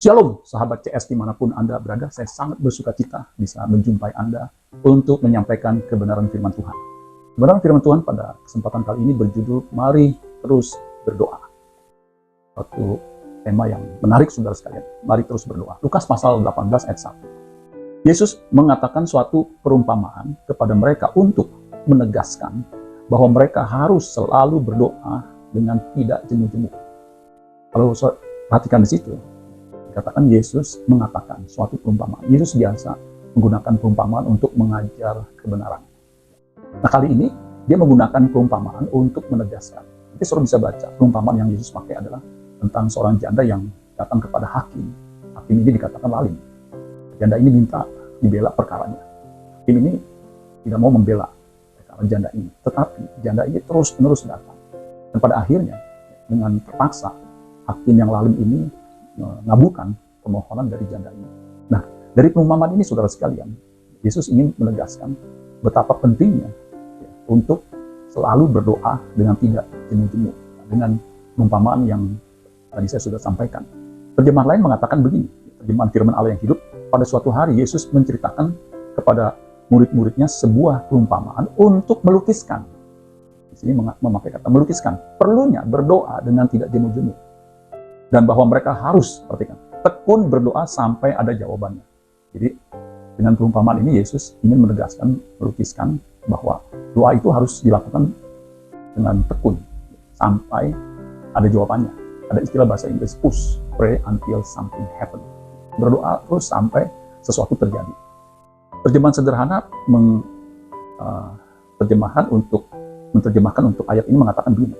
Shalom, sahabat CS dimanapun Anda berada, saya sangat bersuka cita bisa menjumpai Anda untuk menyampaikan kebenaran firman Tuhan. Kebenaran firman Tuhan pada kesempatan kali ini berjudul, Mari Terus Berdoa. Satu tema yang menarik saudara sekalian, mari terus berdoa. Lukas pasal 18 ayat 1. Yesus mengatakan suatu perumpamaan kepada mereka untuk menegaskan bahwa mereka harus selalu berdoa dengan tidak jemu-jemu. Kalau perhatikan di situ, dikatakan Yesus mengatakan suatu perumpamaan. Yesus biasa menggunakan perumpamaan untuk mengajar kebenaran. Nah, kali ini dia menggunakan perumpamaan untuk menegaskan. Nanti saudara bisa baca perumpamaan yang Yesus pakai adalah tentang seorang janda yang datang kepada hakim. Hakim ini dikatakan lalim. Janda ini minta dibela perkaranya. Hakim ini tidak mau membela perkara janda ini, tetapi janda ini terus-menerus datang. Dan pada akhirnya dengan terpaksa hakim yang lalim ini mengabulkan permohonan dari janda ini. Nah, dari perumpamaan ini saudara sekalian, Yesus ingin menegaskan betapa pentingnya untuk selalu berdoa dengan tidak jemu-jemu, dengan perumpamaan yang tadi saya sudah sampaikan. Terjemahan lain mengatakan begini, terjemahan firman Allah yang hidup, pada suatu hari Yesus menceritakan kepada murid-muridnya sebuah perumpamaan untuk melukiskan. Di sini memakai kata melukiskan, perlunya berdoa dengan tidak jemu-jemu. Dan bahwa mereka harus, perhatikan, tekun berdoa sampai ada jawabannya. Jadi, dengan perumpamaan ini Yesus ingin menegaskan, melukiskan bahwa doa itu harus dilakukan dengan tekun sampai ada jawabannya. Ada istilah bahasa Inggris, push, pray until something happen. Berdoa terus sampai sesuatu terjadi. Terjemahan sederhana menerjemahkan untuk ayat ini mengatakan begini.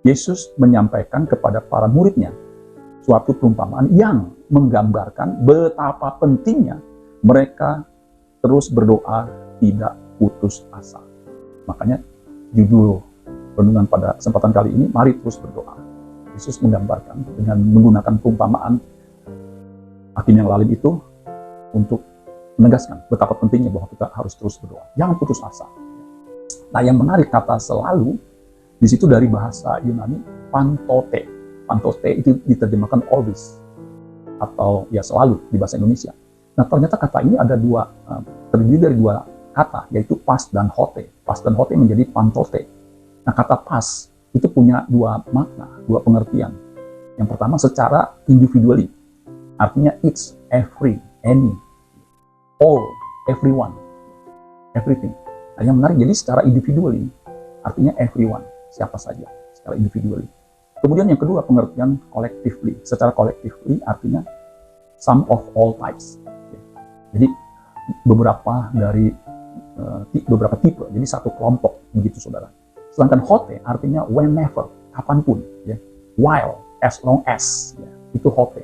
Yesus menyampaikan kepada para muridnya suatu perumpamaan yang menggambarkan betapa pentingnya mereka terus berdoa tidak putus asa. Makanya judul renungan pada kesempatan kali ini, mari terus berdoa. Yesus menggambarkan dengan menggunakan perumpamaan hakim yang lalim itu untuk menegaskan betapa pentingnya bahwa kita harus terus berdoa. Jangan putus asa. Nah, yang menarik kata selalu di situ dari bahasa Yunani pantote. Pantote itu diterjemahkan always atau ya selalu di bahasa Indonesia. Nah, ternyata kata ini ada terdiri dari dua kata, yaitu pas dan hote. Pas dan hote menjadi pantote. Nah, kata pas itu punya dua makna, dua pengertian. Yang pertama secara individually, artinya it's, every, any, all, everyone, everything. Nah, yang menarik jadi secara individually, artinya everyone, siapa saja, secara individually. Kemudian yang kedua pengertian collectively. Secara collectively artinya some of all types. Jadi beberapa tipe. Jadi satu kelompok begitu saudara. Sedangkan hote artinya whenever, kapanpun, ya. While, as long as, ya. Itu hote.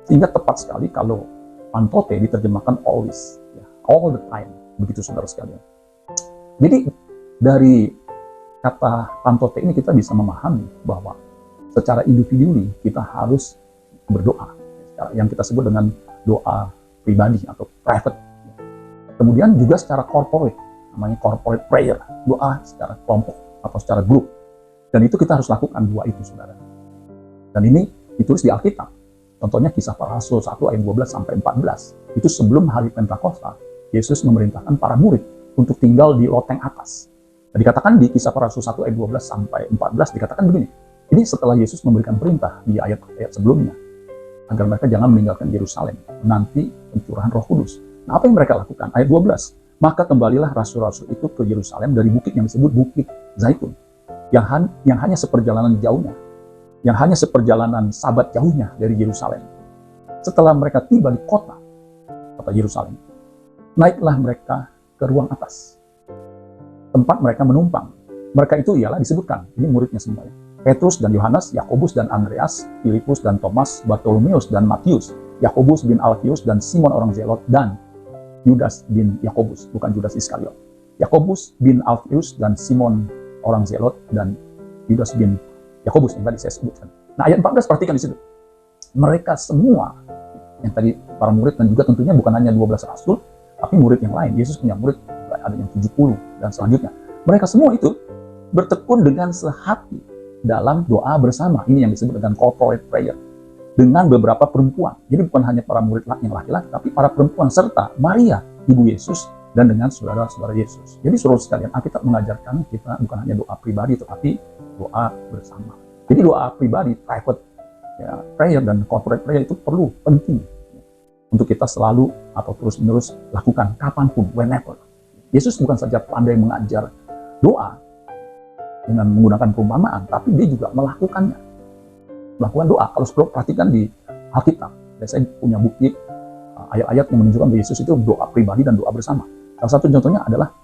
Sehingga tepat sekali kalau pantote diterjemahkan always, ya. All the time, begitu saudara sekalian. Jadi dari kata pantote ini kita bisa memahami bahwa secara individu kita harus berdoa, yang kita sebut dengan doa pribadi atau private. Kemudian juga secara corporate, namanya corporate prayer, doa secara kelompok atau secara grup. Dan itu kita harus lakukan dua itu, saudara. Dan ini ditulis di Alkitab. Contohnya Kisah Para Rasul 1 ayat 12 sampai 14. Itu sebelum hari Pentakosta, Yesus memerintahkan para murid untuk tinggal di loteng atas. Dan dikatakan di Kisah Para Rasul 1 ayat 12 sampai 14 dikatakan begini. Ini setelah Yesus memberikan perintah di ayat-ayat sebelumnya agar mereka jangan meninggalkan Yerusalem nanti pencurahan Roh Kudus. Nah, apa yang mereka lakukan? Ayat 12. Maka kembalilah rasul-rasul itu ke Yerusalem dari bukit yang disebut Bukit Zaitun, yang hanya seperjalanan jauhnya, yang hanya seperjalanan sabat jauhnya dari Yerusalem. Setelah mereka tiba di kota Yerusalem, naiklah mereka ke ruang atas, tempat mereka menumpang. Mereka itu ialah disebutkan, ini muridnya semuanya. Petrus dan Yohanes, Yakobus dan Andreas, Filipus dan Thomas, Bartolomeus dan Matius, Yakobus bin Alfius dan Simon orang Zelot, dan Yudas bin Yakobus, bukan Judas Iskariot. Yakobus bin Alfius dan Simon orang Zelot, dan Yudas bin Yakobus yang tadi saya sebutkan. Nah, ayat 14 perhatikan di situ. Mereka semua, yang tadi para murid dan juga tentunya bukan hanya 12 rasul, tapi murid yang lain. Yesus punya murid, ada yang 70 dan selanjutnya. Mereka semua itu bertekun dengan sehati dalam doa bersama. Ini yang disebut dengan corporate prayer. dengan beberapa perempuan. Jadi bukan hanya para murid yang laki-laki, tapi para perempuan serta Maria, ibu Yesus, dan dengan saudara-saudara Yesus. Jadi saudara sekalian, Alkitab mengajarkan kita bukan hanya doa pribadi, tetapi doa bersama. Jadi doa pribadi, private prayer dan corporate prayer itu penting untuk kita selalu atau terus-menerus lakukan kapanpun, whenever. Yesus bukan saja pandai mengajar doa dengan menggunakan perumpamaan, tapi dia juga melakukan doa. Kalau saudara perhatikan di Alkitab, saya punya bukti ayat-ayat yang menunjukkan bahwa Yesus itu doa pribadi dan doa bersama. Salah satu contohnya adalah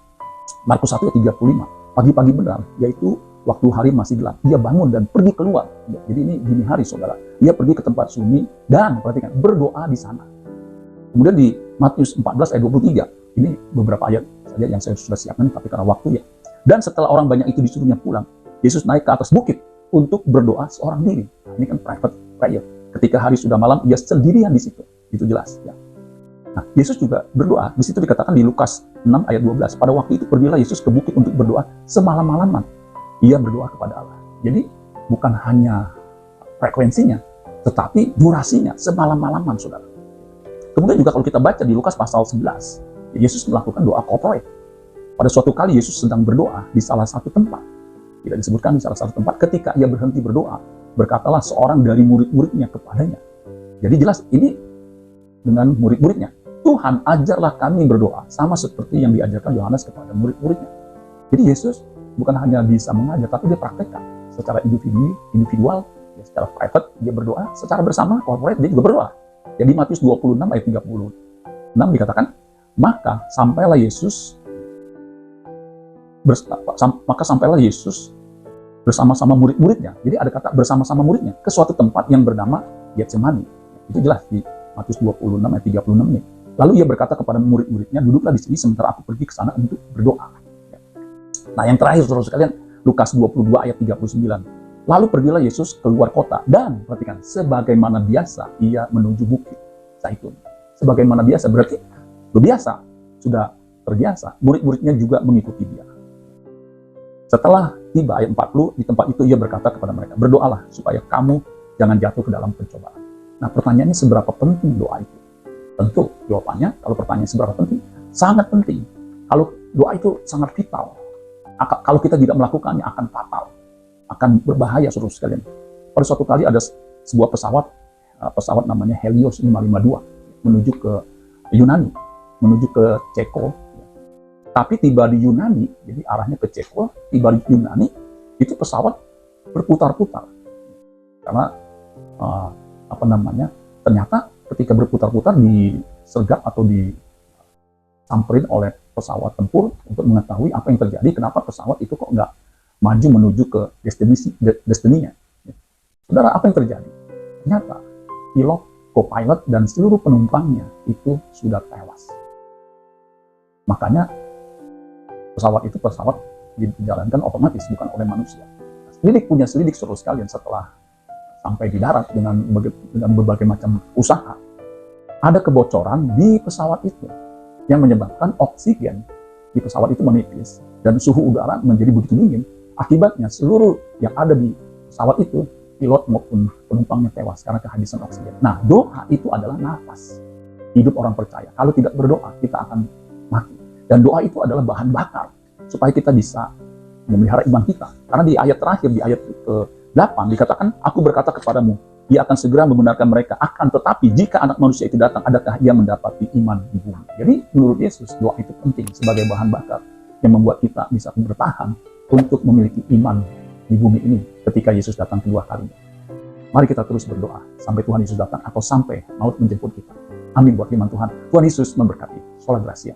Markus 1 ayat 35. Pagi-pagi benar, yaitu waktu hari masih gelap, ia bangun dan pergi keluar. Jadi ini dini hari, saudara. Ia pergi ke tempat sunyi dan perhatikan, berdoa di sana. Kemudian di Matius 14 ayat 23, ini beberapa ayat saja yang saya sudah siapkan, tapi karena waktu ya. Dan setelah orang banyak itu disuruhnya pulang, Yesus naik ke atas bukit untuk berdoa seorang diri. Nah, ini kan private prayer. Ketika hari sudah malam, ia sendirian di situ. Itu jelas ya. Nah, Yesus juga berdoa. Di situ dikatakan di Lukas 6 ayat 12. Pada waktu itu pergilah Yesus ke bukit untuk berdoa semalam-malaman. Ia berdoa kepada Allah. Jadi bukan hanya frekuensinya, tetapi durasinya semalam-malaman, saudara. Kemudian juga kalau kita baca di Lukas pasal 11, Yesus melakukan doa corporate. Pada suatu kali Yesus sedang berdoa di salah satu tempat. Tidak disebutkan di salah satu tempat. Ketika ia berhenti berdoa, berkatalah seorang dari murid-muridnya kepadanya. Jadi jelas ini dengan murid-muridnya. Tuhan, ajarlah kami berdoa sama seperti yang diajarkan Yohanes kepada murid-muridnya. Jadi Yesus bukan hanya bisa mengajar, tapi dia praktekkan secara individual, ya, secara private dia berdoa, secara bersama, corporate dia juga berdoa. Jadi Matius 26 ayat 36 dikatakan, maka sampailah Yesus bersama-sama murid-muridnya. Jadi ada kata bersama-sama muridnya ke suatu tempat yang bernama Getsemani. Itu jelas di Matius 26 ayat 36 ini. Lalu ia berkata kepada murid-muridnya, duduklah di sini sementara aku pergi ke sana untuk berdoa. Nah, yang terakhir saudara sekalian, Lukas 22 ayat 39. Lalu pergilah Yesus keluar kota dan perhatikan, sebagaimana biasa ia menuju bukit Zaitun. Sebagaimana biasa berarti biasa, sudah terbiasa. Murid-muridnya juga mengikuti dia. Setelah tiba ayat 40, di tempat itu ia berkata kepada mereka, berdoalah supaya kamu jangan jatuh ke dalam pencobaan. Nah, pertanyaannya seberapa penting doa itu? Tentu jawabannya, kalau pertanyaan seberapa penting, sangat penting. Kalau doa itu sangat vital. Kalau kita tidak melakukannya akan fatal, akan berbahaya saudara sekalian. Pada suatu kali ada sebuah pesawat namanya Helios 552 menuju ke Yunani, menuju ke Ceko. Tapi tiba di Yunani, jadi arahnya ke Ceko, tiba di Yunani, itu pesawat berputar-putar. Karena ternyata ketika berputar-putar disergap atau disamperin oleh pesawat tempur untuk mengetahui apa yang terjadi, kenapa pesawat itu kok nggak maju menuju ke destininya. Saudara, apa yang terjadi? Ternyata pilot, co-pilot, dan seluruh penumpangnya itu sudah tewas. Makanya pesawat dijalankan otomatis, bukan oleh manusia. Selidik punya selidik saudara sekalian, setelah sampai di darat dengan berbagai macam usaha, ada kebocoran di pesawat itu yang menyebabkan oksigen di pesawat itu menipis dan suhu udara menjadi begitu dingin. Akibatnya seluruh yang ada di pesawat itu, pilot maupun penumpangnya tewas karena kehabisan oksigen. Nah, doa itu adalah nafas hidup orang percaya. Kalau tidak berdoa, kita akan mati. Dan doa itu adalah bahan bakar supaya kita bisa memelihara iman kita. Karena di ayat terakhir, di ayat ke-8 dikatakan, aku berkata kepadamu, ia akan segera membenarkan mereka. Akan tetapi jika anak manusia itu datang, adakah ia mendapati iman di bumi? Jadi menurut Yesus, doa itu penting sebagai bahan bakar yang membuat kita bisa bertahan untuk memiliki iman di bumi ini ketika Yesus datang kedua kalinya. Mari kita terus berdoa sampai Tuhan Yesus datang atau sampai maut menjemput kita. Amin buat firman Tuhan. Tuhan Yesus memberkati. Sholat Gracia.